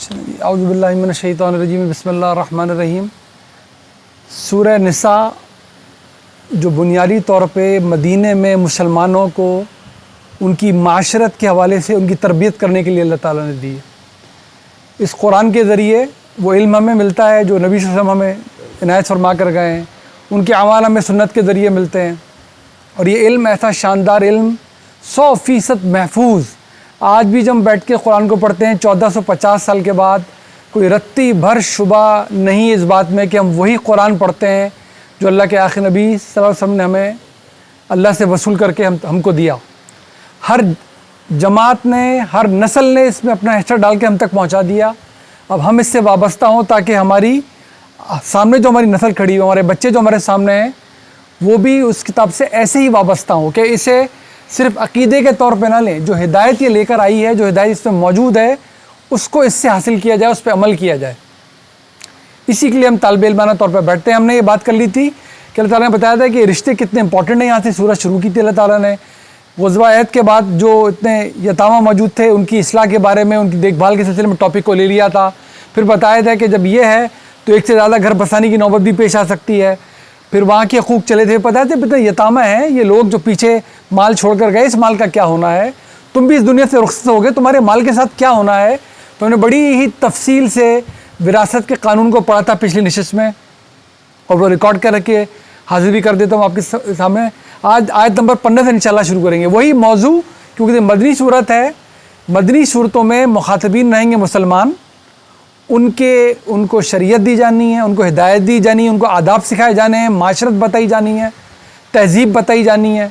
اعوذ باللہ من الشیطان الرجیم بسم اللہ الرحمن الرحیم۔ سورہ نساء جو بنیادی طور پہ مدینے میں مسلمانوں کو ان کی معاشرت کے حوالے سے ان کی تربیت کرنے کے لیے اللہ تعالیٰ نے دی ہے۔ اس قرآن کے ذریعے وہ علم ہمیں ملتا ہے جو نبی صلی اللہ علیہ وسلم ہمیں عنایت فرما کر گئے ہیں، ان کے اعمال ہمیں سنت کے ذریعے ملتے ہیں، اور یہ علم ایسا شاندار علم 100% محفوظ، آج بھی جب ہم بیٹھ کے قرآن کو پڑھتے ہیں 1450 سال کے بعد کوئی رتی بھر شبہ نہیں اس بات میں کہ ہم وہی قرآن پڑھتے ہیں جو اللہ کے آخری نبی صلی اللہ علیہ وسلم نے ہمیں اللہ سے وصول کر کے ہم کو دیا۔ ہر جماعت نے، ہر نسل نے اس میں اپنا حصہ ڈال کے ہم تک پہنچا دیا۔ اب ہم اس سے وابستہ ہوں تاکہ ہماری سامنے جو ہماری نسل کھڑی ہو، ہمارے بچے جو ہمارے سامنے ہیں، وہ بھی اس کتاب سے ایسے ہی وابستہ ہوں کہ اسے صرف عقیدے کے طور پہ نہ لیں، جو ہدایت یہ لے کر آئی ہے، جو ہدایت اس میں موجود ہے، اس کو اس سے حاصل کیا جائے، اس پہ عمل کیا جائے۔ اسی کے لیے ہم طالب علمانہ طور پہ بیٹھتے ہیں۔ ہم نے یہ بات کر لی تھی کہ اللہ تعالیٰ نے بتایا تھا کہ رشتے کتنے امپورٹنٹ ہیں۔ یہاں سے سورج شروع کی تھی اللہ تعالیٰ نے، غزوہ عہد کے بعد جو اتنے یتامہ موجود تھے ان کی اصلاح کے بارے میں، ان کی دیکھ بھال کے سلسلے میں ٹاپک کو لے لیا تھا۔ پھر بتایا تھا کہ جب یہ ہے تو ایک سے زیادہ گھر بسانے کی نوبت بھی پیش آ سکتی ہے۔ پھر وہاں کے حقوق چلے تھے، پتہ ہے پتہ یتامہ ہیں یہ لوگ جو پیچھے مال چھوڑ کر گئے، اس مال کا کیا ہونا ہے، تم بھی اس دنیا سے رخصت ہو گئے، تمہارے مال کے ساتھ کیا ہونا ہے۔ تو انہوں نے بڑی ہی تفصیل سے وراثت کے قانون کو پڑھا تھا پچھلی نشست میں، اور وہ ریکارڈ کر کے حاضر بھی کر دیتا ہوں آپ کے سامنے۔ آج آیت نمبر 15 سے انشاءاللہ شروع کریں گے وہی موضوع، کیونکہ مدنی صورت ہے۔ مدنی صورتوں میں مخاطبین رہیں گے مسلمان، ان کو شریعت دی جانی ہے، ان کو ہدایت دی جانی ہے، ان کو آداب سکھائے جانے ہیں، معاشرت بتائی جانی ہے، تہذیب بتائی جانی ہے۔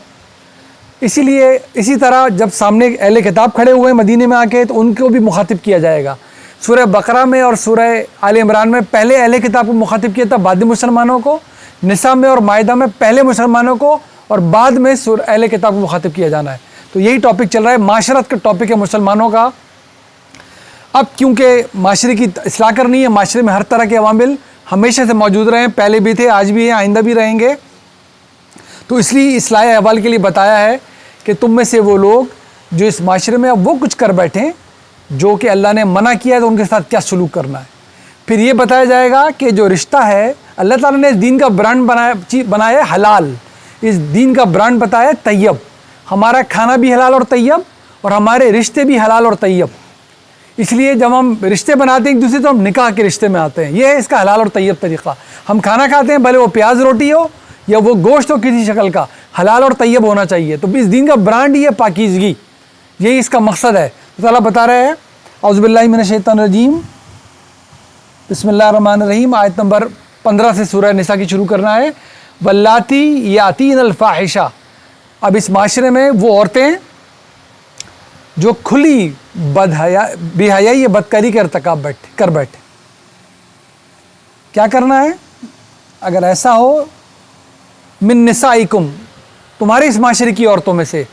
اسی لیے اسی طرح جب سامنے اہل کتاب کھڑے ہوئے ہیں مدینے میں آ کے تو ان کو بھی مخاطب کیا جائے گا۔ سورہ بقرہ میں اور سورہ آل عمران میں پہلے اہل کتاب کو مخاطب کیا تھا، بعد میں مسلمانوں کو۔ نساء میں اور مائدہ میں پہلے مسلمانوں کو اور بعد میں اہل کتاب کو مخاطب کیا جانا ہے۔ تو یہی ٹاپک چل رہا ہے، معاشرت کا ٹاپک ہے مسلمانوں کا۔ اب کیونکہ معاشرے کی اصلاح کرنی ہے، معاشرے میں ہر طرح کے عوامل ہمیشہ سے موجود رہے ہیں، پہلے بھی تھے، آج بھی ہیں، آئندہ بھی رہیں گے، تو اس لیے اصلاح احوال کے لیے بتایا ہے کہ تم میں سے وہ لوگ جو اس معاشرے میں اب وہ کچھ کر بیٹھیں جو کہ اللہ نے منع کیا ہے، تو ان کے ساتھ کیا سلوک کرنا ہے۔ پھر یہ بتایا جائے گا کہ جو رشتہ ہے، اللہ تعالیٰ نے اس دین کا برانڈ بنایا ہے حلال، اس دین کا برانڈ بتایا ہے طیب۔ ہمارا کھانا بھی حلال اور طیب، اور ہمارے رشتے بھی حلال اور طیب۔ اس لیے جب ہم رشتے بناتے ہیں ایک دوسرے تو ہم نکاح کے رشتے میں آتے ہیں، یہ ہے اس کا حلال اور طیب طریقہ۔ ہم کھانا کھاتے ہیں، بھلے وہ پیاز روٹی ہو یا وہ گوشت ہو کسی شکل کا، حلال اور طیب ہونا چاہیے۔ تو اس دین کا برانڈ ہی ہے پاکیزگی، یہی اس کا مقصد ہے۔ اللہ تعالیٰ بتا رہے ہیں اعوذ باللہ من الشیطان الرجیم بسم اللہ الرحمن الرحیم، آیت نمبر 15 سے سورہ نساء کی شروع کرنا ہے۔ واللاتی یاتین الفاحشہ، اب اس معاشرے میں وہ عورتیں جو کھلی بے حیائی یا بدکاری کا ارتکاب کر بیٹھے، کیا کرنا ہے؟ اگر ایسا ہو من نسائکم، تمہارے اس معاشرے کی عورتوں میں سے،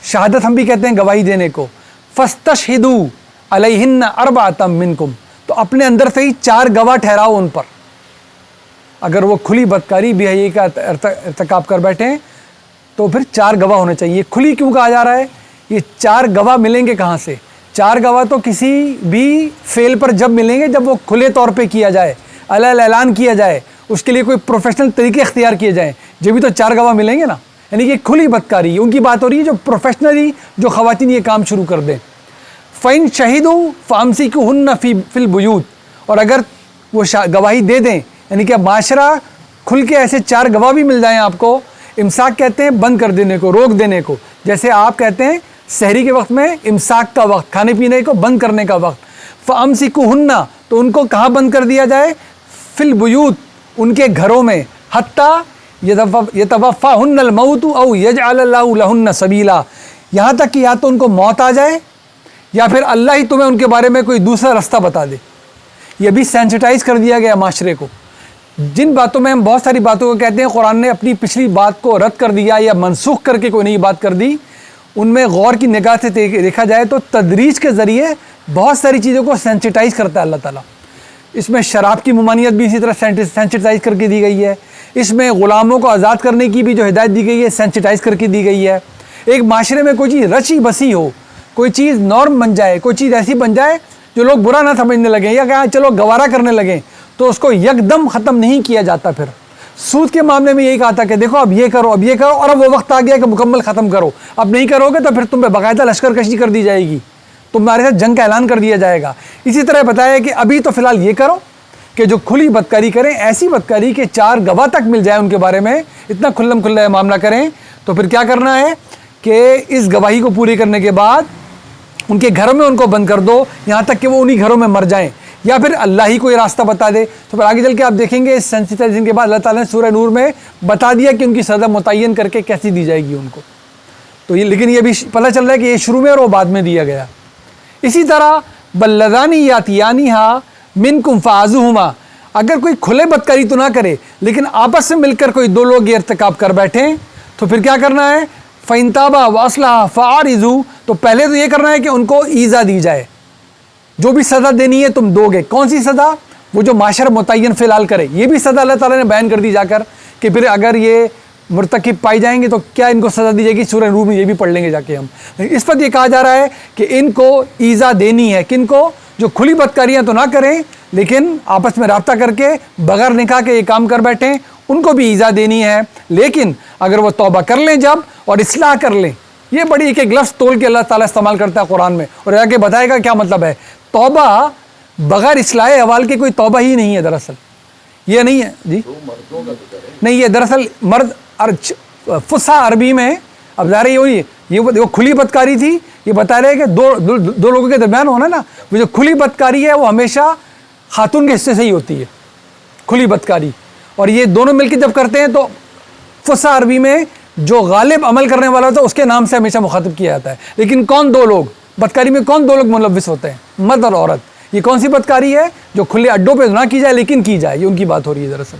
شہادت ہم بھی کہتے ہیں گواہی دینے کو، فاستشہدوا علیہن اربعۃ منکم، تو اپنے اندر سے ہی 4 گواہ ٹھہراؤ ان پر۔ اگر وہ کھلی بدکاری بے حیائی کا ارتکاب کر بیٹھیں تو پھر 4 گواہ ہونے چاہیے۔ کھلی کیوں کہا جا رہا ہے؟ یہ 4 گواہ ملیں گے کہاں سے؟ 4 گواہ تو کسی بھی فعل پر جب ملیں گے جب وہ کھلے طور پہ کیا جائے، اعلان کیا جائے، اس کے لیے کوئی پروفیشنل طریقے اختیار کیے جائیں، جب بھی تو 4 گواہ ملیں گے نا۔ یعنی کہ کھلی بدکاری ان کی بات ہو رہی ہے جو پروفیشنلی جو خواتین یہ کام شروع کر دیں۔ فَإِن شَهِدُوا فَأَمْسِكُوهُنَّ فِي الْبُيُوتِ، اور اگر وہ گواہی دے دیں، یعنی کہ معاشرہ کھل کے ایسے 4 گواہ بھی مل جائیں آپ کو، امساک کہتے ہیں بند کر دینے کو، روک دینے کو، جیسے آپ کہتے ہیں سحری کے وقت میں امساک کا وقت، کھانے پینے کو بند کرنے کا وقت۔ فَأَمْسِكُوهُنَّ، تو ان کو کہاں بند کر دیا جائے؟ فِي الْبُيُوتِ، ان کے گھروں میں، حتیٰ يَتَوَفَّاهُنَّ الْمَوْتُ أَوْ يَجْعَلَ اللَّهُ لَهُنَّ سَبِيلًا، یہاں تک کہ یا تو ان کو موت آ جائے یا پھر اللہ ہی تمہیں ان کے بارے میں کوئی دوسرا رستہ بتا دے۔ یہ بھی سینسٹائز کر دیا گیا معاشرے کو۔ جن باتوں میں ہم بہت ساری باتوں کو کہتے ہیں قرآن نے اپنی پچھلی بات کو رد کر دیا یا منسوخ کر کے کوئی نئی بات کر دی، ان میں غور کی نگاہ سے دیکھا جائے تو تدریج کے ذریعے بہت ساری چیزوں کو سینسٹائز کرتا ہے اللہ تعالیٰ۔ اس میں شراب کی ممانعت بھی اسی طرح سینسٹائز کر کے دی گئی ہے، اس میں غلاموں کو آزاد کرنے کی بھی جو ہدایت دی گئی ہے سینسٹائز کر کے دی گئی ہے۔ ایک معاشرے میں کوئی چیز رچی بسی ہو، کوئی چیز نارم بن جائے، کوئی چیز ایسی بن جائے جو لوگ برا نہ سمجھنے لگیں یا کہاں چلو گوارا کرنے لگیں تو اس کو یکدم ختم نہیں کیا جاتا. پھر سود کے معاملے میں یہی کہا تھا کہ دیکھو اب یہ کرو اب یہ کرو، اور اب وہ وقت آ گیا کہ مکمل ختم کرو. اب نہیں کرو گے تو پھر تم پہ باقاعدہ لشکر کشی کر دی جائے گی، تمہارے ساتھ جنگ کا اعلان کر دیا جائے گا. اسی طرح بتایا کہ ابھی تو فی الحال یہ کرو کہ جو کھلی بدکاری کریں، ایسی بدکاری کہ 4 گواہ تک مل جائے ان کے بارے میں، اتنا کھلم کھلا معاملہ کریں. تو پھر کیا کرنا ہے کہ اس گواہی کو پوری کرنے کے بعد ان کے گھروں میں ان کو بند کر دو یہاں تک کہ وہ انہی گھروں میں مر جائیں، یا پھر اللہ ہی کوئی راستہ بتا دے. تو پھر آگے چل کے آپ دیکھیں گے اس سینسیٹائزیشن کے بعد اللہ تعالیٰ نے سورہ نور میں بتا دیا کہ ان کی سزا متعین کر کے کیسی دی جائے گی ان کو. تو یہ لیکن یہ بھی پتہ چل رہا ہے کہ یہ شروع میں اور وہ بعد میں دیا گیا. اسی طرح بلذانی یاتیانیہا منکم فاعذوہما، اگر کوئی کھلے بدکاری تو نہ کرے لیکن آپس میں مل کر کوئی 2 لوگ یہ ارتکاب کر بیٹھیں تو پھر کیا کرنا ہے؟ فَإِن تَابَا وَأَصْلَحَا فَأَعْرِضُوا، تو پہلے تو یہ کرنا ہے کہ ان کو ایذا دی جائے، جو بھی سزا دینی ہے تم دو گے. کون سی سزا؟ وہ جو معاشر متعین فی الحال کرے. یہ بھی سزا اللہ تعالیٰ نے بیان کر دی جا کر کہ پھر اگر یہ مرتکب پائی جائیں گے تو کیا ان کو سزا دی جائے گی. سورہ نور میں یہ بھی پڑھ لیں گے جا کے ہم. اس وقت یہ کہا جا رہا ہے کہ ان کو ایذا دینی ہے. کن کو؟ جو کھلی بدکاریاں تو نہ کریں لیکن آپس میں رابطہ کر کے بغیر نکاح کے یہ کام کر بیٹھیں، ان کو بھی ایذا دینی ہے. لیکن اگر وہ توبہ کر لیں جب اور اصلاح کر لیں، یہ بڑی ایک لفظ تول کے اللہ تعالیٰ استعمال کرتا ہے قرآن میں، اور آگے بتائے گا کیا مطلب ہے. توبہ بغیر اصلاح احوال کے کوئی توبہ ہی نہیں ہے. دراصل یہ نہیں ہے جی، نہیں، یہ دراصل مرد فصحا عربی میں اب ظاہر یہ وہ کھلی بدکاری تھی. یہ بتا رہے کہ دو لوگوں کے درمیان ہونا نا، وہ جو کھلی بدکاری ہے وہ ہمیشہ خاتون کے حصے سے ہی ہوتی ہے، کھلی بدکاری. اور یہ دونوں مل کے جب کرتے ہیں تو فصحا عربی میں جو غالب عمل کرنے والا ہوتا ہے اس کے نام سے ہمیشہ مخاطب کیا جاتا ہے. لیکن کون 2 لوگ بدکاری میں، کون 2 لوگ ملوث ہوتے ہیں؟ مرد اور عورت. یہ کون سی بدکاری ہے؟ جو کھلے اڈوں پہ نہ کی جائے لیکن کی جائے، یہ ان کی بات ہو رہی ہے دراصل.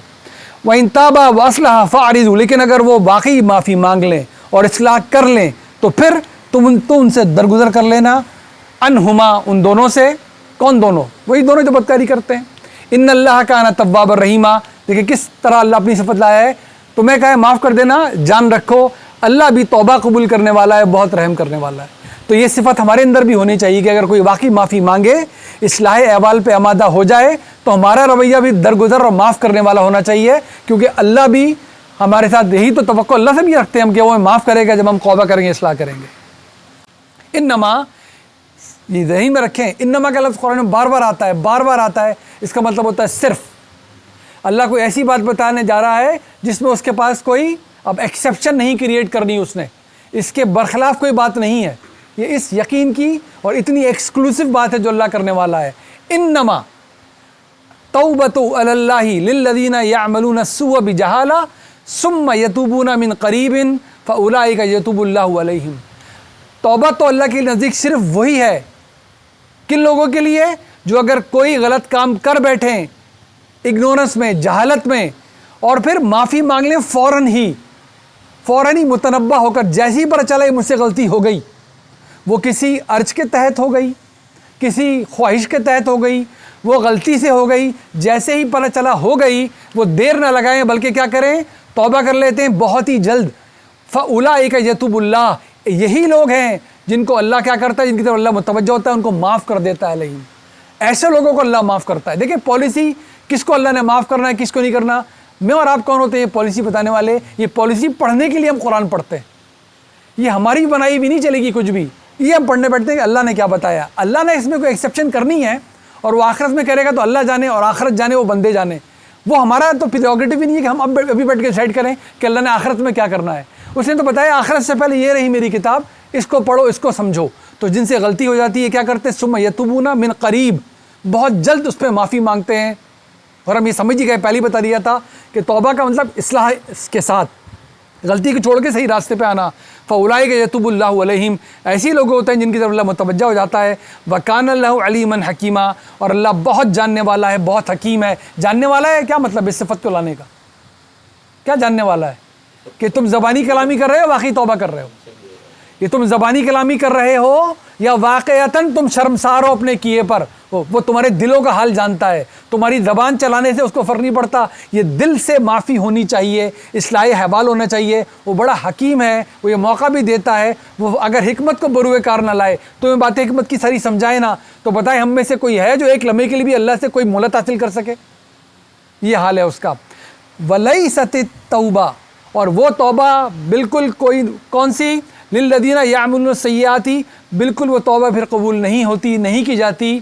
وَإِن تَابَا وَأَصْلَحَا فَأَعْرِضُوا، لیکن اگر وہ واقعی معافی مانگ لیں اور اصلاح کر لیں تو پھر تم ان سے درگزر کر لینا. انہما، ان دونوں سے. کون دونوں؟ وہی دونوں جو بدکاری کرتے ہیں. ان اللہ کان توابا رحیما، دیکھیں کس طرح اللہ اپنی صفت لایا ہے. تمہیں کہا ہے معاف کر دینا، جان رکھو اللہ بھی توبہ قبول کرنے والا ہے، بہت رحم کرنے والا ہے. تو یہ صفت ہمارے اندر بھی ہونی چاہیے کہ اگر کوئی واقعی معافی مانگے، اصلاح احوال پہ آمادہ ہو جائے تو ہمارا رویہ بھی درگزر اور معاف کرنے والا ہونا چاہیے، کیونکہ اللہ بھی ہمارے ساتھ یہی تو توقع اللہ سے بھی رکھتے ہیں ہم کہ وہ معاف کرے گا جب ہم توبہ کریں گے، اصلاح کریں گے. انما، یہ ذہن میں رکھیں، انما کا لفظ قرآن میں بار بار آتا ہے، بار بار آتا ہے. اس کا مطلب ہوتا ہے صرف. اللہ کوئی ایسی بات بتانے جا رہا ہے جس میں اس کے پاس کوئی اب ایکسیپشن نہیں کریٹ کرنی، اس نے اس کے برخلاف کوئی بات نہیں ہے. یہ اس یقین کی اور اتنی ایکسکلوسیو بات ہے جو اللہ کرنے والا ہے. انما توبۃ علی اللہ للذین یعملون السوء بجہالہ ثم یتوبون من قریب فاولئک یتوب اللہ علیہم. توبہ تو اللہ کے نزدیک صرف وہی ہے. کن لوگوں کے لیے؟ جو اگر کوئی غلط کام کر بیٹھیں اگنورنس میں، جہالت میں، اور پھر معافی مانگ لیں فوراً ہی متنبہ ہو کر، جیسے ہی پتہ چلا مجھ سے غلطی ہو گئی، وہ کسی عرض کے تحت ہو گئی، کسی خواہش کے تحت ہو گئی، وہ غلطی سے ہو گئی، جیسے ہی پتہ چلا ہو گئی وہ دیر نہ لگائیں بلکہ کیا کریں؟ توبہ کر لیتے ہیں بہت ہی جلد. فاولئک یتوب اللہ، یہی لوگ ہیں جن کو اللہ کیا کرتا ہے، جن کی طرف اللہ متوجہ ہوتا ہے، ان کو معاف کر دیتا ہے علیہم. ایسے لوگوں کو اللہ معاف کرتا ہے. دیکھیں پالیسی کس کو اللہ نے معاف کرنا ہے، کس کو نہیں کرنا. میں اور آپ کون ہوتے ہیں یہ پالیسی بتانے والے؟ یہ پالیسی پڑھنے کے لیے ہم قرآن پڑھتے ہیں. یہ ہماری بنائی بھی نہیں چلے گی کچھ بھی. یہ ہم پڑھنے بیٹھتے ہیں کہ اللہ نے کیا بتایا. اللہ نے اس میں کوئی ایکسیپشن کرنی ہے اور وہ آخرت میں کرے گا تو اللہ جانے، اور آخرت جانے وہ بندے جانے. وہ ہمارا تو پریروگیٹو بھی نہیں ہے کہ ہم ابھی بیٹھ کے ڈیسائیڈ کریں کہ اللہ نے آخرت میں کیا کرنا ہے. اس نے تو بتایا آخرت سے پہلے یہ رہی میری کتاب، اس کو پڑھو، اس کو سمجھو. تو جن سے غلطی ہو جاتی ہے کیا کرتے؟ ثم یتوبون من قریب، بہت جلد اس پہ معافی مانگتے ہیں. اور ہم یہ سمجھ ہی گئے، پہلے بتا دیا تھا کہ توبہ کا مطلب اصلاح کے ساتھ، غلطی کو چھوڑ کے صحیح راستے پہ آنا. فاولئک یتوب اللہ علیہم، ایسی لوگ ہوتے ہیں جن کی طرف اللہ متوجہ ہو جاتا ہے. وکان اللہ علیما حکیما، اور اللہ بہت جاننے والا ہے، بہت حکیم ہے. جاننے والا ہے کیا مطلب اس صفت کو لانے کا؟ کیا جاننے والا ہے؟ کہ تم زبانی کلامی کر رہے ہو، واقعی توبہ کر رہے ہو. یہ تم زبانی کلامی کر رہے ہو یا واقعتاً تم شرمسار ہو اپنے کیے پر، وہ تمہارے دلوں کا حال جانتا ہے. تمہاری زبان چلانے سے اس کو فرق نہیں پڑتا. یہ دل سے معافی ہونی چاہیے, اصلاح حوال ہونا چاہیے. وہ بڑا حکیم ہے, وہ یہ موقع بھی دیتا ہے. وہ اگر حکمت کو بروئے کار نہ لائے, تمہیں باتیں حکمت کی ساری سمجھائے نا, تو بتائیں ہم میں سے کوئی ہے جو ایک لمحے کے لیے بھی اللہ سے کوئی مہلت حاصل کر سکے؟ یہ حال ہے اس کا. وَلَيْسَتِ التَّوْبَةُ, اور وہ توبہ بالکل کوئی کون سی, للذین یعملون السیئات, بالکل وہ توبہ پھر قبول نہیں ہوتی, نہیں کی جاتی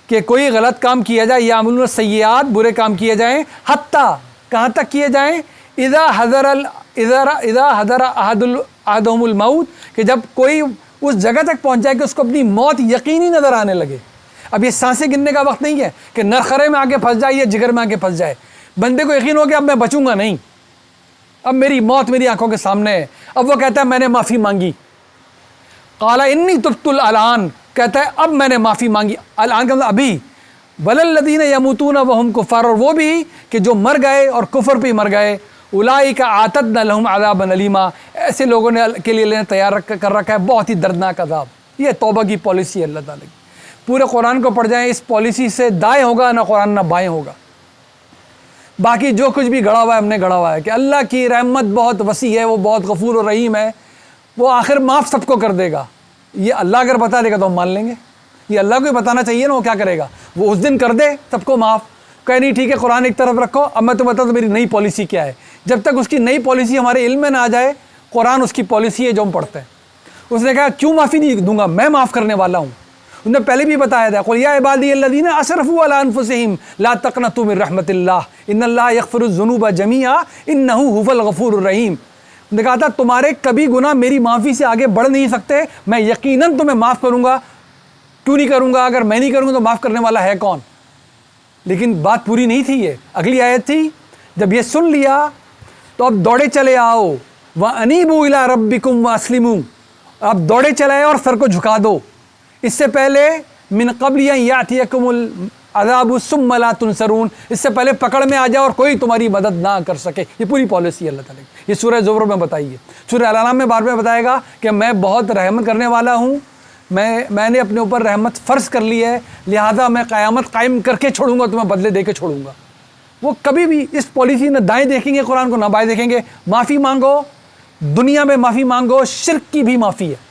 کہ کوئی غلط کام کیا جائے. یعملون السیئات, برے کام کیے جائیں. حتیٰ کہاں تک کیے جائیں؟ اذا حضر احدہم الموت, کہ جب کوئی اس جگہ تک پہنچ جائے کہ اس کو اپنی موت یقینی نظر آنے لگے. اب یہ سانسیں گننے کا وقت نہیں ہے کہ نرخرے میں آگے پھنس جائے یا جگر میں آگے پھنس جائے. بندے کو یقین ہو کہ اب میں بچوں گا نہیں, اب میری موت میری آنکھوں کے سامنے ہے. اب وہ کہتا ہے میں نے معافی مانگی. قال انی تبت الان, کہتا ہے اب میں نے معافی مانگی. الان کا مطلب ابھی. وللذین یموتون وہم کفار, اور وہ بھی کہ جو مر گئے اور کفر پہ مر گئے. اولئک اعتدنا لہم عذابا الیما, ایسے لوگوں نے کے لیے اللہ نے تیار کر رکھا ہے بہت ہی دردناک عذاب. یہ توبہ کی پالیسی ہے اللہ تعالیٰ کی. پورے قرآن کو پڑھ جائیں, اس پالیسی سے دائیں ہوگا نہ قرآن نہ بائیں ہوگا. باقی جو کچھ بھی گڑھا ہوا ہے ہم نے گڑھا ہوا ہے کہ اللہ کی رحمت بہت وسیع ہے, وہ بہت غفور و رحیم ہے, وہ آخر معاف سب کو کر دے گا. یہ اللہ اگر بتا دے گا تو ہم مان لیں گے. یہ اللہ کو ہی بتانا چاہیے نا, وہ کیا کرے گا, وہ اس دن کر دے سب کو معاف. کہ نہیں ٹھیک ہے قرآن ایک طرف رکھو, اب میں تمہیں بتاؤں تو میری نئی پالیسی کیا ہے. جب تک اس کی نئی پالیسی ہمارے علم میں نہ آ جائے, قرآن اس کی پالیسی ہے جو ہم پڑھتے ہیں. اس نے کہا کیوں معافی نہیں دوں گا, میں معاف کرنے والا ہوں. انہوں نے پہلے بھی بتایا تھا, قل یا عبادی الذین اسرفوا علی انفسہم لا تقنطوا من رحمت اللہ ان اللہ یغفر الذنوب جمیعا انہ هو الغفور الرحیم. نے کہا تھا تمہارے کبھی گناہ میری معافی سے آگے بڑھ نہیں سکتے, میں یقیناً تمہیں معاف کروں گا. کیوں نہیں کروں گا, اگر میں نہیں کروں گا تو معاف کرنے والا ہے کون. لیکن بات پوری نہیں تھی. یہ اگلی آیت تھی, جب یہ سن لیا تو اب دوڑے چلے آؤ. وَأَنِيبُوا إِلَىٰ رَبِّكُمْ وَأَسْلِمُوا, اب دوڑے چلے آئے اور سر کو جھکا دو. اس سے پہلے من قبل ان یاتیکم العذاب ثم لا تنصرون, اس سے پہلے پکڑ میں آ جاؤ اور کوئی تمہاری مدد نہ کر سکے. یہ پوری پالیسی ہے اللہ تعالیٰ کی. یہ سورہ زمر میں بتائی ہے. سورہ الانعام میں بار میں بتائے گا کہ میں بہت رحمت کرنے والا ہوں, میں نے اپنے اوپر رحمت فرض کر لی ہے, لہذا میں قیامت قائم کر کے چھوڑوں گا, تمہیں بدلے دے کے چھوڑوں گا. وہ کبھی بھی اس پالیسی نہ دائیں دیکھیں گے قرآن کو نہ بائیں دیکھیں گے. معافی مانگو, دنیا میں معافی مانگو, شرک کی بھی معافی ہے.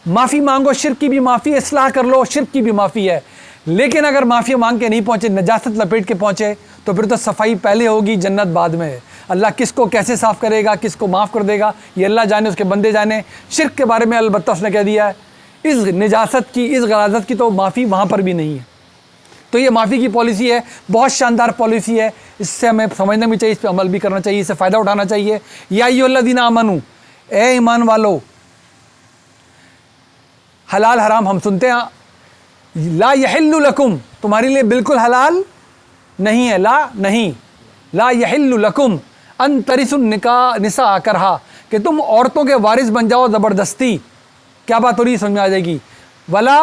معافی مانگو, شرک کی بھی معافی ہے, اصلاح کر لو, شرک کی بھی معافی ہے. لیکن اگر معافی مانگ کے نہیں پہنچے, نجاست لپیٹ کے پہنچے, تو پھر تو صفائی پہلے ہوگی, جنت بعد میں ہے. اللہ کس کو کیسے صاف کرے گا, کس کو معاف کر دے گا, یہ اللہ جانے, اس کے بندے جانے. شرک کے بارے میں البتہ اس نے کہہ دیا ہے, اس نجاست کی, اس غلاظت کی تو معافی وہاں پر بھی نہیں ہے. تو یہ معافی کی پالیسی ہے, بہت شاندار پالیسی ہے. اس سے ہمیں سمجھنا بھی چاہیے, اس پہ عمل بھی کرنا چاہیے, اس سے فائدہ اٹھانا چاہیے. یا ایھا الذین آمنوا, اے ایمان والو, حلال حرام ہم سنتے ہیں. لا یحل لکم, تمہارے لیے بالکل حلال نہیں ہے, لا نہیں, لا یحل لکم ان ترثوا النساء کرہا, کہ تم عورتوں کے وارث بن جاؤ زبردستی. کیا بات ہو رہی ہے, سمجھ میں آ جائے گی. ولا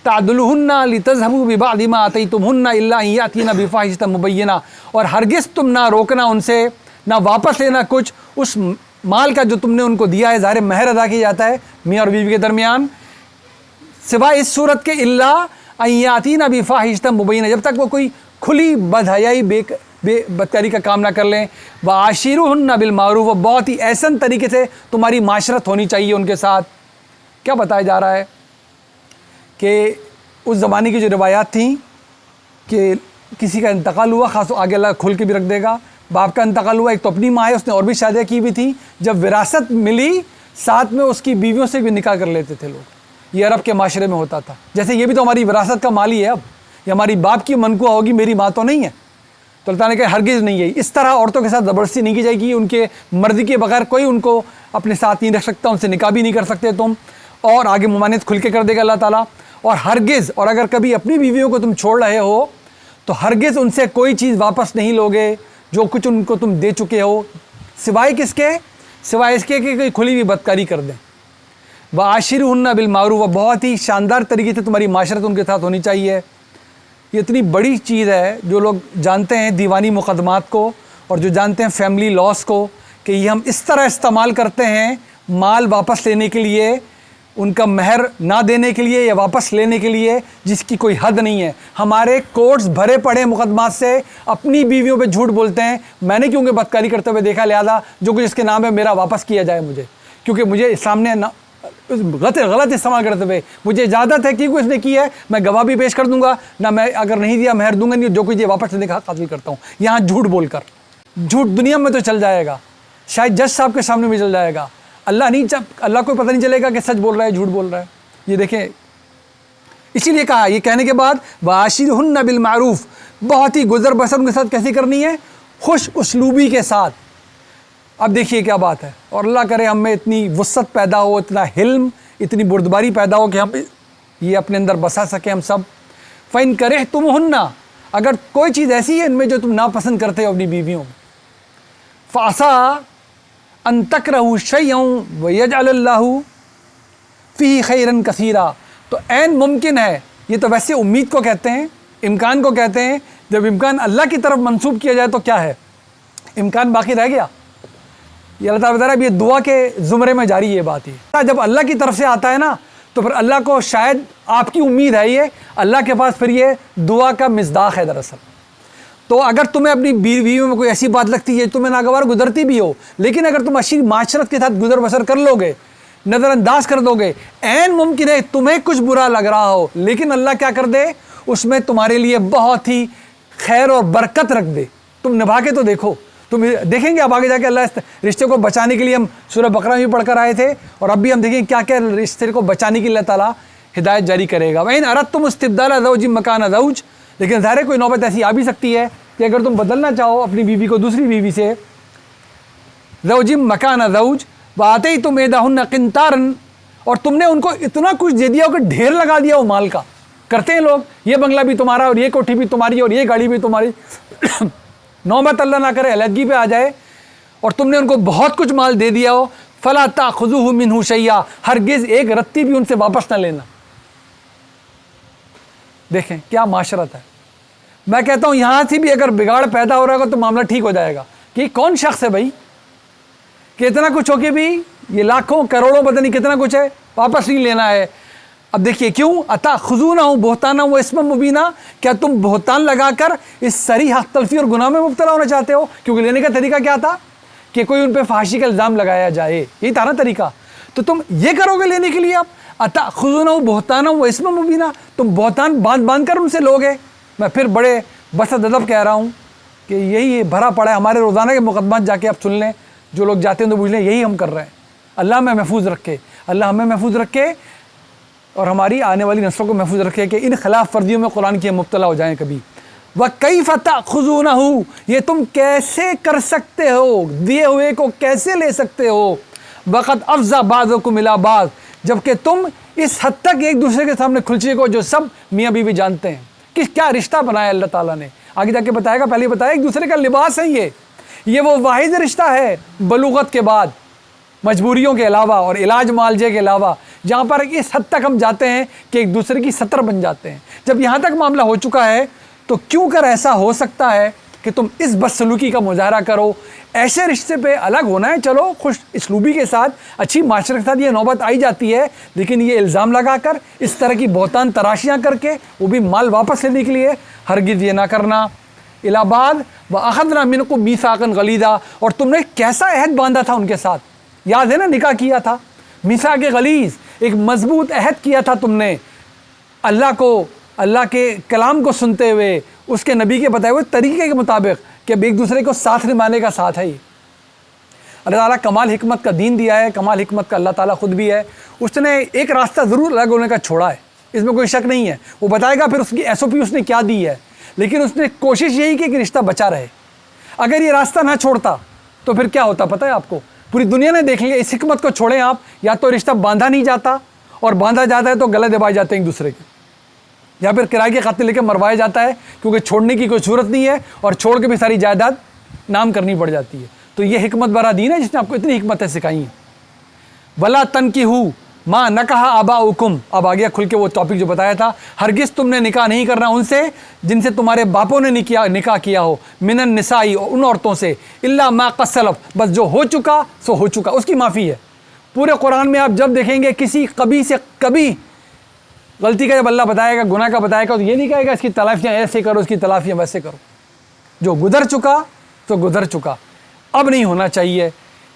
تعدلوہن لتذہبوا ببعض ما آتیتمہن الا ان یاتین بفاحشۃ مبینہ, اور ہرگز تم نہ روکنا ان سے, نہ واپس لینا کچھ اس مال کا جو تم نے ان کو دیا ہے. ظاہر مہر ادا کیا جاتا ہے میاں اور بیوی کے درمیان, سوائے اس صورت کے الا ان یاتین بفاحشۃ مبینہ, جب تک وہ کوئی کھلی بدحیائی بے بدکاری کا کام نہ کر لیں. وعاشروہن بالمعروف, وہ بہت ہی احسن طریقے سے تمہاری معاشرت ہونی چاہیے ان کے ساتھ. کیا بتایا جا رہا ہے کہ اس زمانے کی جو روایات تھیں کہ کسی کا انتقال ہوا, خاص آگے اللہ کھل کے بھی رکھ دے گا, باپ کا انتقال ہوا, ایک تو اپنی ماں ہے, اس نے اور بھی شادیاں کی بھی تھی, جب وراثت ملی ساتھ میں اس کی بیویوں سے بھی نکاح کر لیتے تھے لوگ. یہ عرب کے معاشرے میں ہوتا تھا. جیسے یہ بھی تو ہماری وراثت کا مال ہی ہے, اب یہ ہماری باپ کی منقوہ ہوگی, میری ماں تو نہیں ہے. تو اللہ تعالیٰ نے کہا ہرگز نہیں ہے. اس طرح عورتوں کے ساتھ زبردستی نہیں کی جائے گی, ان کے مرضی کے بغیر کوئی ان کو اپنے ساتھ نہیں رکھ سکتا, ان سے نکاح بھی نہیں کر سکتے تم. اور آگے ممانعت کھل کے کر دے گا اللہ تعالیٰ. اور ہرگز, اور اگر کبھی اپنی بیویوں کو تم چھوڑ رہے ہو تو ہرگز ان سے کوئی چیز واپس نہیں لوگے جو کچھ ان کو تم دے چکے ہو, سوائے کس کے, سوائے اس کے کہ کوئی کھلی ہوئی بدکاری کر دیں. وعاشروہن بالمعروف, بہت ہی شاندار طریقے سے تمہاری معاشرت ان کے ساتھ ہونی چاہیے. یہ اتنی بڑی چیز ہے, جو لوگ جانتے ہیں دیوانی مقدمات کو اور جو جانتے ہیں فیملی لاس کو, کہ یہ ہم اس طرح استعمال کرتے ہیں مال واپس لینے کے لیے ان کا مہر نہ دینے کے لیے یا واپس لینے کے لیے جس کی کوئی حد نہیں ہے. ہمارے کورٹس بھرے پڑے مقدمات سے، اپنی بیویوں پہ جھوٹ بولتے ہیں. میں نے کیونکہ بدکاری کرتے ہوئے دیکھا، لہذا جو کچھ اس کے نام ہے میرا واپس کیا جائے مجھے، کیونکہ مجھے اسلام نے غلط استعمال کرتے ہوئے مجھے اجازت ہے کہ اس نے کی ہے، میں گواہ بھی پیش کر دوں گا، نہ میں اگر نہیں دیا مہر دوں گا نہیں، جو کچھ یہ واپس لینے کا حق حاصل کرتا ہوں. یہاں جھوٹ بول کر، جھوٹ دنیا میں تو چل جائے گا، شاید جج صاحب کے سامنے بھی چل جائے گا، اللہ کو پتہ نہیں چلے گا کہ سچ بول رہا ہے جھوٹ بول رہا ہے. یہ دیکھیں، اسی لیے کہا یہ کہنے کے بعد وَعَاشِرْهُنَّ بِالْمَعْرُوفِ، بہت ہی گزر بسر ان کے ساتھ کیسی کرنی ہے؟ خوش اسلوبی کے ساتھ. اب دیکھیے کیا بات ہے، اور اللہ کرے ہم میں اتنی وسعت پیدا ہو، اتنا حلم، اتنی بردباری پیدا ہو کہ ہم یہ اپنے اندر بسا سکیں ہم سب. فَإِن كَرِهْتُمُوهُنَّ، اگر کوئی چیز ایسی ہے ان میں جو تم ناپسند کرتے ہو اپنی بیویوں میں، فَعَسَىٰ ان تکرہوا شیئا ویجعل اللہ فیہ خیرا کثیرا، تو عین ممکن ہے، یہ تو ویسے امید کو کہتے ہیں، امکان کو کہتے ہیں. جب امکان اللہ کی طرف منسوب کیا جائے تو کیا ہے؟ امکان باقی رہ گیا. یہ اللہ تعالیٰ بتا رہا ہے، اب یہ دعا کے زمرے میں جاری یہ بات ہے. جب اللہ کی طرف سے آتا ہے نا تو پھر اللہ کو شاید آپ کی امید ہے، یہ اللہ کے پاس پھر یہ دعا کا مصداق ہے دراصل. تو اگر تمہیں اپنی بیویوں میں کوئی ایسی بات لگتی ہے تمہیں ناگوار گزرتی بھی ہو، لیکن اگر تم اچھی معاشرت کے ساتھ گزر بسر کر لو گے، نظر انداز کر دو گے، عین ممکن ہے تمہیں کچھ برا لگ رہا ہو لیکن اللہ کیا کر دے، اس میں تمہارے لیے بہت ہی خیر اور برکت رکھ دے. تم نبھا کے تو دیکھو، تم دیکھیں گے اب آگے جا کے اللہ اس رشتے کو بچانے کے لیے، ہم سورہ بقرہ میں بھی پڑھ کر آئے تھے اور اب بھی ہم دیکھیں کیا کیا رشتے کو بچانے کے لیے اللہ تعالیٰ ہدایت جاری کرے گا. وَإِنْ أَرَدْتُمُ اسْتِبْدَالَ زَوْجٍ مَكَانَ زَوْجٍ، لیکن ظاہر ہے کوئی نوبت ایسی آ بھی سکتی ہے کہ اگر تم بدلنا چاہو اپنی بیوی کو دوسری بیوی سے، زوج مکان زوج وآتیتم احداہن قنطارا، اور تم نے ان کو اتنا کچھ دے دیا کہ ڈھیر لگا دیا وہ مال کا. کرتے ہیں لوگ، یہ بنگلہ بھی تمہارا اور یہ کوٹھی بھی تمہاری اور یہ گاڑی بھی تمہاری. نوبت اللہ نہ کرے علیحدگی پہ آ جائے اور تم نے ان کو بہت کچھ مال دے دیا ہو، فلا تأخذوہ منہ شیئا، ہرگز ایک رتی بھی ان سے واپس نہ لینا. دیکھیں کیا معاشرت ہے. میں کہتا ہوں یہاں سے بھی اگر بگاڑ پیدا ہو رہا ہوگا تو معاملہ ٹھیک ہو جائے گا. کہ کون شخص ہے بھائی کہ اتنا کچھ ہو کے بھی یہ لاکھوں کروڑوں پتہ نہیں کتنا کچھ ہے واپس نہیں لینا ہے. اب دیکھیے کیوں، اتأخذونہ بہتانا و اسما مبینا، کیا تم بہتان لگا کر اس صریح حق تلفی اور گناہ میں مبتلا ہونا چاہتے ہو؟ کیونکہ لینے کا طریقہ کیا تھا کہ کوئی ان پہ فحاشی کا الزام لگایا جائے، یہی تھا نا طریقہ. تو تم یہ کرو گے لینے کے لیے، اب اتأخذونہ بہتانا و اسما مبینا، تم بہتان باندھ کر ان سے لوگے. میں پھر بڑے بسط ادب کہہ رہا ہوں کہ یہی بھرا پڑا ہے ہمارے روزانہ کے مقدمات، جا کے آپ سن لیں، جو لوگ جاتے ہیں تو پوچھ لیں، یہی ہم کر رہے ہیں. اللہ ہمیں محفوظ رکھے، اللہ ہمیں محفوظ رکھے اور ہماری آنے والی نسلوں کو محفوظ رکھے کہ ان خلاف ورزیوں میں قرآن کی مبتلا ہو جائیں کبھی. وَكَيْفَ تَأْخُذُونَهُ، یہ تم کیسے کر سکتے ہو، دیے ہوئے کو کیسے لے سکتے ہو، وَقَدْ أَفْضَى بَعْضُكُمْ إِلَىٰ بَعْضٍ، جبکہ تم اس حد تک ایک دوسرے کے سامنے کھلچے کو جو سب میاں بیوی جانتے ہیں کہ کیا رشتہ بنایا اللہ تعالیٰ نے. آگے جا کے بتائے گا، پہلے بتایا ایک دوسرے کا لباس ہے. یہ وہ واحد رشتہ ہے بلوغت کے بعد، مجبوریوں کے علاوہ اور علاج معالجے کے علاوہ، جہاں پر اس حد تک ہم جاتے ہیں کہ ایک دوسرے کی سطر بن جاتے ہیں. جب یہاں تک معاملہ ہو چکا ہے تو کیوں کر ایسا ہو سکتا ہے کہ تم اس بدسلوکی کا مظاہرہ کرو. ایسے رشتے پہ الگ ہونا ہے، چلو خوش اسلوبی کے ساتھ، اچھی معاشرت کے ساتھ یہ نوبت آئی جاتی ہے، لیکن یہ الزام لگا کر اس طرح کی بہتان تراشیاں کر کے وہ بھی مال واپس لینے کے لیے ہرگز یہ نہ کرنا. الی بعد وَأَخَذْنَا مِنْكُم مِيثَاقًا غَلِيظًا، اور تم نے کیسا عہد باندھا تھا ان کے ساتھ، یاد ہے نا، نکاح کیا تھا، میثاق غلیظ، ایک مضبوط عہد کیا تھا تم نے اللہ کو، اللہ کے کلام کو سنتے ہوئے، اس کے نبی کے بتائے ہوئے طریقے کے مطابق کہ اب ایک دوسرے کو ساتھ نبھانے کا ساتھ ہے. اللہ تعالیٰ کمال حکمت کا دین دیا ہے، کمال حکمت کا اللہ تعالیٰ خود بھی ہے. اس نے ایک راستہ ضرور الگ ہونے کا چھوڑا ہے، اس میں کوئی شک نہیں ہے. وہ بتائے گا پھر اس کی SOP اس نے کیا دی ہے، لیکن اس نے کوشش یہی کی کہ رشتہ بچا رہے. اگر یہ راستہ نہ چھوڑتا تو پھر کیا ہوتا پتہ ہے آپ کو، پوری دنیا نے دیکھ لیا. اس حکمت کو چھوڑیں آپ، یا تو رشتہ باندھا نہیں جاتا، اور باندھا جاتا ہے تو گلے دبائے جاتے ہیں ایک دوسرے کے، یا پھر کرائے کے خاطر لے کے مروایا جاتا ہے کیونکہ چھوڑنے کی کوئی صورت نہیں ہے، اور چھوڑ کے بھی ساری جائیداد نام کرنی پڑ جاتی ہے. تو یہ حکمت برا دین ہے جس نے آپ کو اتنی حکمتیں سکھائی ہیں. وَلَا تَنْكِحُوا مَا نَكَحَ آبَاؤُكُمْ، اب آ گیا کھل کے وہ ٹاپک جو بتایا تھا، ہرگز تم نے نکاح نہیں کرنا ان سے جن سے تمہارے باپوں نے نکاح کیا ہو، من النساء، ان عورتوں سے، الا ما قد سلف، بس جو ہو چکا سو ہو چکا، اس کی معافی ہے. پورے قرآن میں آپ جب دیکھیں گے کسی کبھی سے کبھی غلطی کا جب اللہ بتائے گا، گناہ کا بتائے گا، تو یہ نہیں کہے گا اس کی تلافیاں ایسے کرو، اس کی تلافیاں ویسے کرو. جو گزر چکا تو گزر چکا، اب نہیں ہونا چاہیے.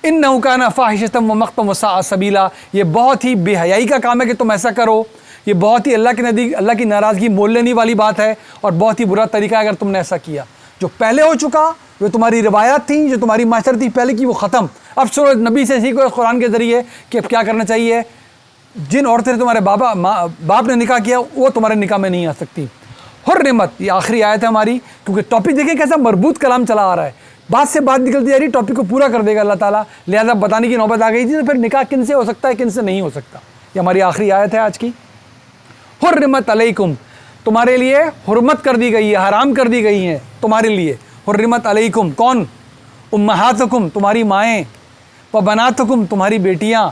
انہ کان فاحشۃ ومقتا وساء سبیلا، یہ بہت ہی بے حیائی کا کام ہے کہ تم ایسا کرو، یہ بہت ہی اللہ کے نزدیک اللہ کی ناراضگی مول لینے والی بات ہے، اور بہت ہی برا طریقہ ہے اگر تم نے ایسا کیا. جو پہلے ہو چکا، جو تمہاری روایات تھیں، جو تمہاری معاشرت تھی پہلے کی، وہ ختم. اب سنو نبی سے سیکھو اس قرآن کے ذریعے کہ اب کیا کرنا چاہیے. جن عورتیں نے تمہارے باپ نے نکاح کیا وہ تمہارے نکاح میں نہیں آ سکتی. حرمت، یہ آخری آیت ہے ہماری، کیونکہ ٹاپک دیکھیں کیسا مربوط کلام چلا آ رہا ہے، بات سے بات نکلتی جا رہی، ٹاپک کو پورا کر دے گا اللہ تعالیٰ. لہذا بتانے کی نوبت آ گئی تھی، تو پھر نکاح کن سے ہو سکتا ہے، کن سے نہیں ہو سکتا. یہ ہماری آخری آیت ہے آج کی. حرمت علیکم، تمہارے لیے حرمت کر دی گئی ہے، حرام کر دی گئی ہیں تمہارے لیے. حرمت علیکم کون؟ امہاتکم تمہاری مائیں، و بناتکم تمہاری بیٹیاں،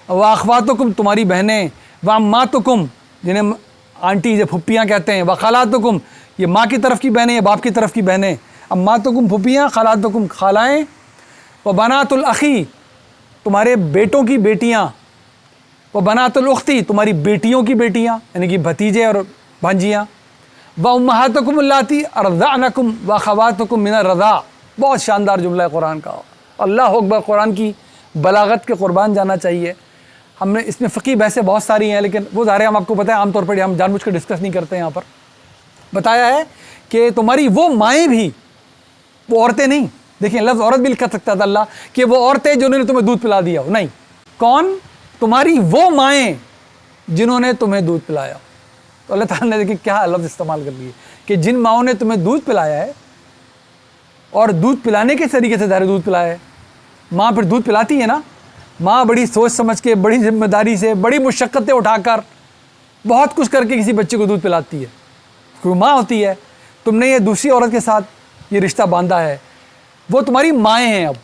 و اخواتکم تمہاری بہنیں، و اماتکم جنہیں آنٹی یا پھپھیاں کہتے ہیں، و خالاتکم یہ ماں کی طرف کی بہنیں یا باپ کی طرف کی بہنیں، اماتکم پھپھیاں، خالاتکم خالائیں، و بنات الاخی تمہارے بیٹوں کی بیٹیاں، و بنات الاختی تمہاری بیٹیوں کی بیٹیاں یعنی کہ بھتیجے اور بھانجیاں، و امہاتکم اللاتی ارضعنکم و اخواتکم من الرضاع. بہت شاندار جملہ ہے قرآن کا. اللہ اکبر، قرآن کی بلاغت کے قربان جانا چاہیے. ہم نے اس میں فقہی بحثیں بہت ساری ہیں، لیکن وہ ظاہر ہے ہم آپ کو پتہ ہے عام طور پر ہم جان بوجھ کے ڈسکس نہیں کرتے. یہاں پر بتایا ہے کہ تمہاری وہ مائیں بھی، وہ عورتیں نہیں، دیکھیں لفظ عورت بھی لکھ سکتا تھا اللہ کہ وہ عورتیں جنہوں نے تمہیں دودھ پلا دیا ہو، نہیں، کون؟ تمہاری وہ مائیں جنہوں نے تمہیں دودھ پلایا. تو اللہ تعالیٰ نے دیکھیں کیا لفظ استعمال کر لیے کہ جن ماؤں نے تمہیں دودھ پلایا ہے، اور دودھ پلانے کے طریقے سے ظاہر دودھ پلایا ہے. ماں پھر دودھ پلاتی ہے نا، ماں بڑی سوچ سمجھ کے، بڑی ذمہ داری سے، بڑی مشقتیں اٹھا کر، بہت کچھ کر کے کسی بچے کو دودھ پلاتی ہے، کیونکہ ماں ہوتی ہے. تم نے یہ دوسری عورت کے ساتھ یہ رشتہ باندھا ہے، وہ تمہاری مائیں ہیں. اب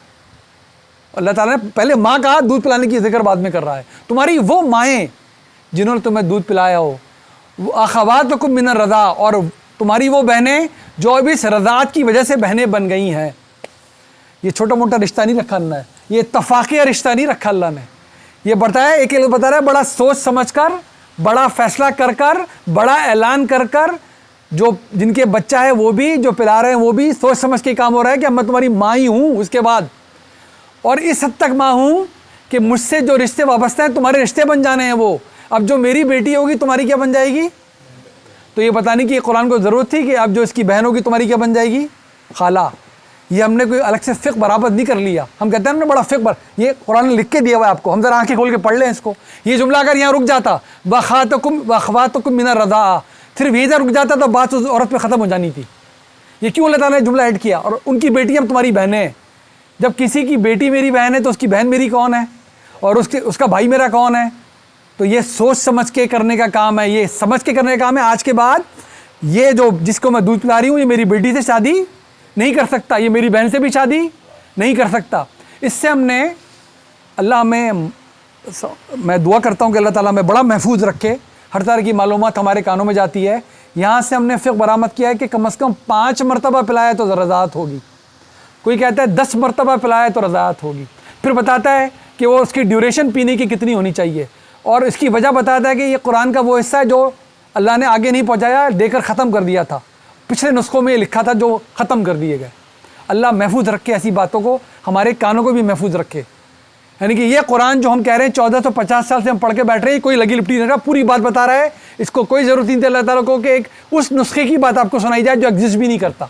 اللہ تعالیٰ نے پہلے ماں کہا، دودھ پلانے کی ذکر بعد میں کر رہا ہے. تمہاری وہ مائیں جنہوں نے تمہیں دودھ پلایا ہو، اخواتکم من الرضاع اور تمہاری وہ بہنیں جو اب اس رضاعت کی وجہ سے بہنیں بن گئی ہیں. یہ چھوٹا موٹا رشتہ نہیں رکھا اللہ نے، یہ اتفاقیہ رشتہ نہیں رکھا اللہ نے. یہ بتایا ایک بتا رہا ہے بڑا سوچ سمجھ کر، بڑا فیصلہ کر کر، بڑا اعلان کر کر، جو جن کے بچہ ہے وہ بھی، جو پلا رہے ہیں وہ بھی، سوچ سمجھ کے کام ہو رہا ہے کہ اب میں تمہاری ماں ہی ہوں اس کے بعد، اور اس حد تک ماں ہوں کہ مجھ سے جو رشتے وابستہ ہیں تمہارے رشتے بن جانے ہیں وہ. اب جو میری بیٹی ہوگی تمہاری کیا بن جائے گی؟ تو یہ بتانے کی قرآن کو ضرورت تھی کہ اب جو اس کی بہن ہوگی تمہاری کیا بن جائے گی؟ خالہ. یہ ہم نے کوئی الگ سے فقہ برابر نہیں کر لیا. ہم کہتے ہیں ہم نے بڑا فقہ یہ قرآن نے لکھ کے دیا ہوا ہے آپ کو، ہم ذرا آنکھیں کھول کے پڑھ لیں اس کو. یہ جملہ اگر یہاں رک جاتا وَأَخْوَاتُكُم مِّنَ الرَّضَاعَةِ، صرف یہ رک جاتا تو بات اس عورت پہ ختم ہو جانی تھی. یہ کیوں اللہ تعالیٰ نے جملہ ایڈ کیا؟ اور ان کی بیٹیاں تمہاری بہنیں ہیں. جب کسی کی بیٹی میری بہن ہے تو اس کی بہن میری کون ہے، اور اس کا بھائی میرا کون ہے؟ تو یہ سوچ سمجھ کے کرنے کا کام ہے، یہ سمجھ کے کرنے کا کام ہے. آج کے بعد یہ جو جس کو میں دودھ پلا رہی ہوں یہ میری بیٹی سے شادی نہیں کر سکتا، یہ میری بہن سے بھی شادی نہیں کر سکتا. اس سے ہم نے اللہ میں دعا کرتا ہوں کہ اللہ تعالیٰ میں بڑا محفوظ رکھے. ہر طرح کی معلومات ہمارے کانوں میں جاتی ہے. یہاں سے ہم نے فقہ برآمد کیا ہے کہ کم از کم 5 مرتبہ پلایا تو رضاعت ہوگی. کوئی کہتا ہے 10 مرتبہ پلایا تو رضاعت ہوگی. پھر بتاتا ہے کہ وہ اس کی ڈیوریشن پینے کی کتنی ہونی چاہیے، اور اس کی وجہ بتاتا ہے کہ یہ قرآن کا وہ حصہ ہے جو اللہ نے آگے نہیں پہنچایا، دے کر ختم کر دیا تھا. پچھلے نسخوں میں یہ لکھا تھا جو ختم کر دیے گئے. اللہ محفوظ رکھے ایسی باتوں کو، ہمارے کانوں کو بھی محفوظ رکھے. یعنی کہ یہ قرآن جو ہم کہہ رہے ہیں 1450 سال سے ہم پڑھ کے بیٹھ رہے ہیں، کوئی لگی لپٹی نہیں رہا، پوری بات بتا رہا ہے. اس کو کوئی ضرورت نہیں تھی اللہ تعالیٰ کو کہ ایک اس نسخے کی بات آپ کو سنائی جائے جو ایگزسٹ بھی نہیں کرتا.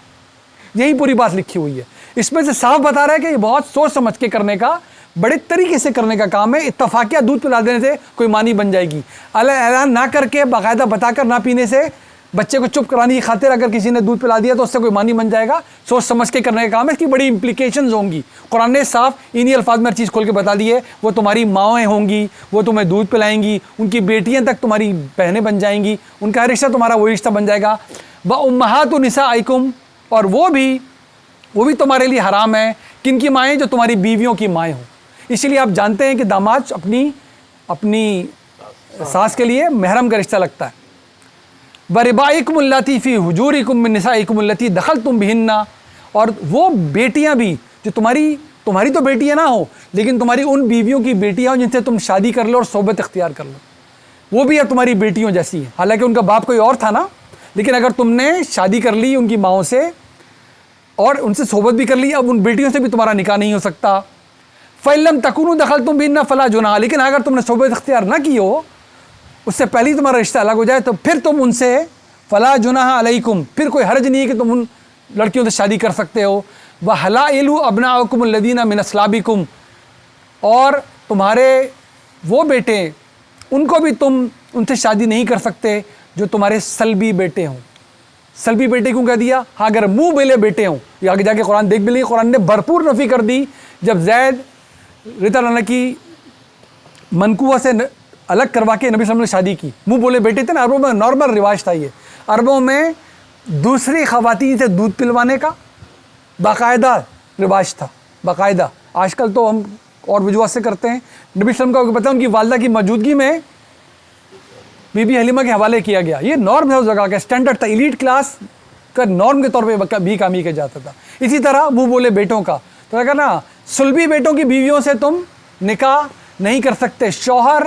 یہی پوری بات لکھی ہوئی ہے. اس میں سے صاف بتا رہا ہے کہ یہ بہت سوچ سمجھ کے کرنے کا، بڑے طریقے سے کرنے کا کام ہے. اتفاقیہ دودھ پلا دینے سے کوئی مانی بن جائے گی، اعلان نہ کر کے باقاعدہ بتا کر نہ پینے سے، بچے کو چپ کرانے کی خاطر اگر کسی نے دودھ پلا دیا تو اس سے کوئی مانی بن جائے گا. سوچ سمجھ کے کرنے کا کام ہے، اس کی بڑی امپلیکیشنز ہوں گی. قرآن نے صاف انہی الفاظ میں ہر چیز کھول کے بتا دی ہے. وہ تمہاری ماؤں ہوں گی، وہ تمہیں دودھ پلائیں گی، ان کی بیٹیاں تک تمہاری بہنیں بن جائیں گی، ان کا رشتہ تمہارا وہی رشتہ بن جائے گا. وَأُمَّهَاتُ نِسَائِكُمْ اور وہ بھی تمہارے لیے حرام ہے. کن کی مائیں؟ جو تمہاری بیویوں کی مائیں ہوں. اسی لیے آپ جانتے ہیں کہ داماد اپنی ساس کے لیے محرم کا رشتہ لگتا ہے. وَرِبَائِكُمُ اللَّاتِي فِي حُجُورِكُم مِّن نِّسَائِكُمُ اللَّتِي دَخَلْتُم بِهِنَّ اور وہ بیٹیاں بھی جو تمہاری تمہاری تو بیٹیاں نہ ہو لیکن تمہاری ان بیویوں کی بیٹیاں ہوں جن سے تم شادی کر لو اور صحبت اختیار کر لو، وہ بھی اب تمہاری بیٹیوں جیسی ہیں، حالانکہ ان کا باپ کوئی اور تھا نا، لیکن اگر تم نے شادی کر لی ان کی ماؤں سے اور ان سے صحبت بھی کر لی، اب ان بیٹیوں سے بھی تمہارا نکاح نہیں ہو سکتا۔ فَإِلَّمْ تَكُونُوا دَخَلْتُمْ بِهِنَّ فَلَا جُنَاحَ، لیکن اگر تم نے صحبت اختیار نہ کی ہو، اس سے پہلے تمہارا رشتہ الگ ہو جائے، تو پھر تم ان سے فَلَا جُنَاحَ عَلَيْكُمْ، پھر کوئی حرج نہیں ہے کہ تم ان لڑکیوں سے شادی کر سکتے ہو۔ وَحَلَائِلُ أَبْنَاؤُكُمُ الَّذِينَ مِنْ أَصْلَابِكُمْ، اور تمہارے وہ بیٹے ان کو بھی تم ان سے شادی نہیں کر سکتے جو تمہارے سلبی بیٹے ہوں۔ سلبی بیٹے کیوں کہہ دیا؟ ہاں اگر منہ بولے بیٹے ہوں، یہ آگے جا کے قرآن دیکھ بھی لیں، قرآن نے بھرپور نفی کر دی جب زید رضی اللہ عنہ کی منقوہ سے الگ کروا کے نبی صلی اللہ علیہ وسلم نے شادی کی۔ منہ بولے بیٹے تھے نا، عربوں میں نارمل رواج تھا، یہ عربوں میں دوسری خواتین سے دودھ پلوانے کا باقاعدہ رواج تھا، باقاعدہ۔ آج کل تو ہم اور وجوہات سے کرتے ہیں۔ نبی صلی اللہ علیہ وسلم کو پتہ، ان کی والدہ کی موجودگی میں بی بی حلیمہ کے حوالے کیا گیا، یہ نارم ہے اس جگہ کا، اسٹینڈرڈ تھا، ایلیٹ کلاس کا نارم کے طور پہ بھی کامی کیا جاتا تھا۔ اسی طرح منہ بولے بیٹوں کا تو اگر نا سلبی بیٹوں کی بیویوں سے تم نکاح نہیں کر سکتے۔ شوہر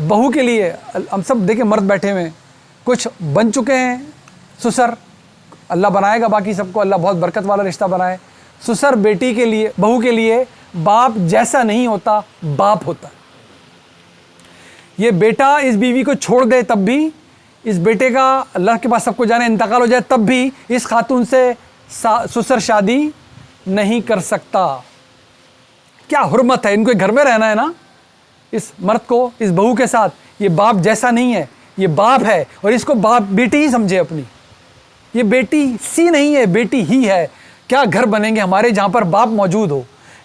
بہو کے لیے، ہم سب دیکھیں مرد بیٹھے ہوئے ہیں، کچھ بن چکے ہیں سسر، اللہ بنائے گا باقی سب کو، اللہ بہت برکت والا رشتہ بنائے۔ سسر بیٹی کے لیے، بہو کے لیے باپ جیسا نہیں ہوتا، باپ ہوتا ہے۔ یہ بیٹا اس بیوی کو چھوڑ دے تب بھی، اس بیٹے کا اللہ کے پاس سب کو جانے انتقال ہو جائے تب بھی اس خاتون سے سسر شادی نہیں کر سکتا۔ کیا حرمت ہے، ان کو گھر میں رہنا ہے نا، اس مرد کو اس بہو کے ساتھ، یہ باپ جیسا نہیں ہے، یہ باپ ہے، اور اس کو باپ بیٹی ہی سمجھے اپنی، یہ بیٹی سی نہیں ہے، بیٹی ہی ہے۔ کیا گھر بنیں گے ہمارے جہاں پر باپ موجود ہو،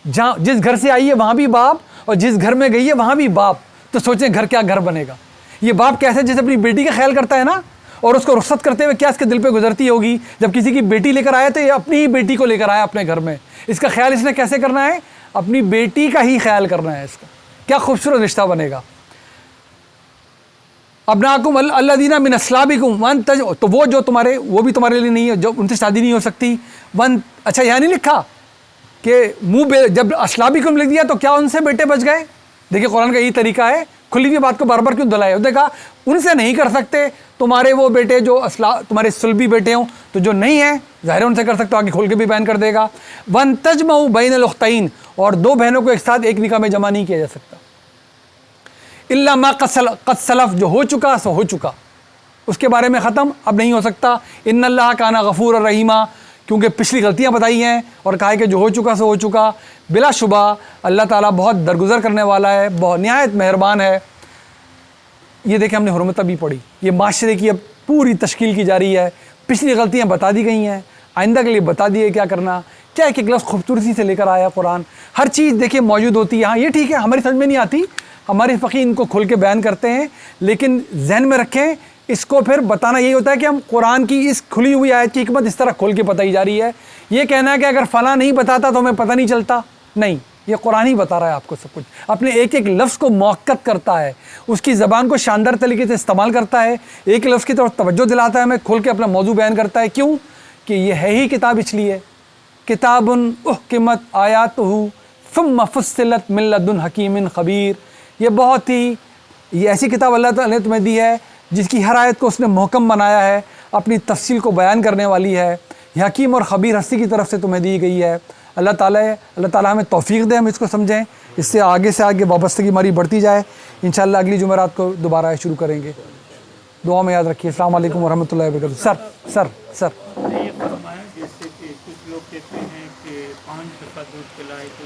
جہاں جس گھر سے آئی ہے وہاں بھی باپ، اور جس گھر میں گئی ہے وہاں بھی باپ، تو سوچیں گھر کیا گھر بنے گا۔ یہ باپ کیسے جیسے اپنی بیٹی کا خیال کرتا ہے نا، اور اس کو رخصت کرتے ہوئے کیا اس کے دل پہ گزرتی ہوگی، جب کسی کی بیٹی لے کر آیا تو یہ اپنی ہی بیٹی کو لے کر آیا اپنے گھر میں، اس کا خیال اس نے کیسے کرنا ہے، اپنی بیٹی کا ہی خیال کرنا ہے اس کا۔ کیا خوبصورت رشتہ بنے گا۔ ابناکم الذین من اصلابکم، تو وہ جو تمہارے، وہ بھی تمہارے لیے نہیں ہے، جو ان سے شادی نہیں ہو سکتی۔ اچھا یہاں نہیں لکھا کہ منہ جب اصلابکم لکھ دیا تو کیا ان سے بیٹے بچ گئے؟ دیکھیں قرآن کا یہی طریقہ ہے، کھلی ہوئی بات کو بار بار کیوں دلائے؟ دیکھا ان سے نہیں کر سکتے، تمہارے وہ بیٹے جو تمہارے سلبی بیٹے ہوں تو جو نہیں ہیں ظاہر ان سے کر سکتے ہو، آگے کھول کے بھی بیان کر دے گا۔ وَأَن تَجْمَعُوا بَيْنَ الْأُخْتَيْنِ، اور دو بہنوں کو ایک ساتھ ایک نکاح میں جمع نہیں کیا جا سکتا۔ إِلَّا مَا قَدْ سَلَف، جو ہو چکا سو ہو چکا، اس کے بارے میں ختم، اب نہیں ہو سکتا۔ إِنَّ اللَّهَ كَانَ غَفُورًا رَحِيمًا، کیونکہ پچھلی غلطیاں بتائی ہیں اور کہا ہے کہ جو ہو چکا سو ہو چکا۔ بلا شبہ اللہ تعالیٰ بہت درگزر کرنے والا ہے، بہت نہایت مہربان ہے۔ یہ دیکھیں ہم نے حرمت بھی پڑھی، یہ معاشرے کی اب پوری تشکیل کی جا رہی ہے، پچھلی غلطیاں بتا دی گئی ہیں، آئندہ کے لیے بتا دیے کیا کرنا۔ کیا ایک لفظ خوبصورتی سے لے کر آیا قرآن، ہر چیز دیکھیں موجود ہوتی ہے۔ ہاں یہ ٹھیک ہے ہماری سمجھ میں نہیں آتی، ہمارے فقی ان کو کھول کے بیان کرتے ہیں، لیکن ذہن میں رکھیں اس کو پھر بتانا یہی ہوتا ہے کہ ہم قرآن کی اس کھلی ہوئی آیت کی حکمت اس طرح کھول کے بتائی جا رہی ہے۔ یہ کہنا ہے کہ اگر فلاں نہیں بتاتا تو ہمیں پتہ نہیں چلتا، نہیں، یہ قرآن ہی بتا رہا ہے آپ کو سب کچھ، اپنے ایک ایک لفظ کو موقت کرتا ہے، اس کی زبان کو شاندار طریقے سے استعمال کرتا ہے، ایک لفظ کی طرف توجہ دلاتا ہے ہمیں، کھول کے اپنا موضوع بیان کرتا ہے۔ کیوں کہ یہ ہے ہی کتاب، اس لیے کتاب احکمت آیاتہ ثم فصلت من لدن حکیم خبیر، یہ بہت ہی، یہ ایسی کتاب اللہ تعالیٰ نے تمہیں دی ہے جس کی ہر آیت کو اس نے محکم بنایا ہے، اپنی تفصیل کو بیان کرنے والی ہے، یہ حکیم اور خبیر ہستی کی طرف سے تمہیں دی گئی ہے۔ اللہ تعالیٰ ہمیں توفیق دے، ہم اس کو سمجھیں، اس سے آگے وابستگی ہماری بڑھتی جائے۔ انشاءاللہ اگلی جمعرات کو دوبارہ شروع کریں گے، دعا میں یاد رکھیے۔ السلام علیکم ورحمۃ اللہ وبرکاتہ۔ سر یہ فرمائیں جیسے کہ کچھ لوگ کہتے ہیں کہ 5 دفعہ دودھ پلائے تو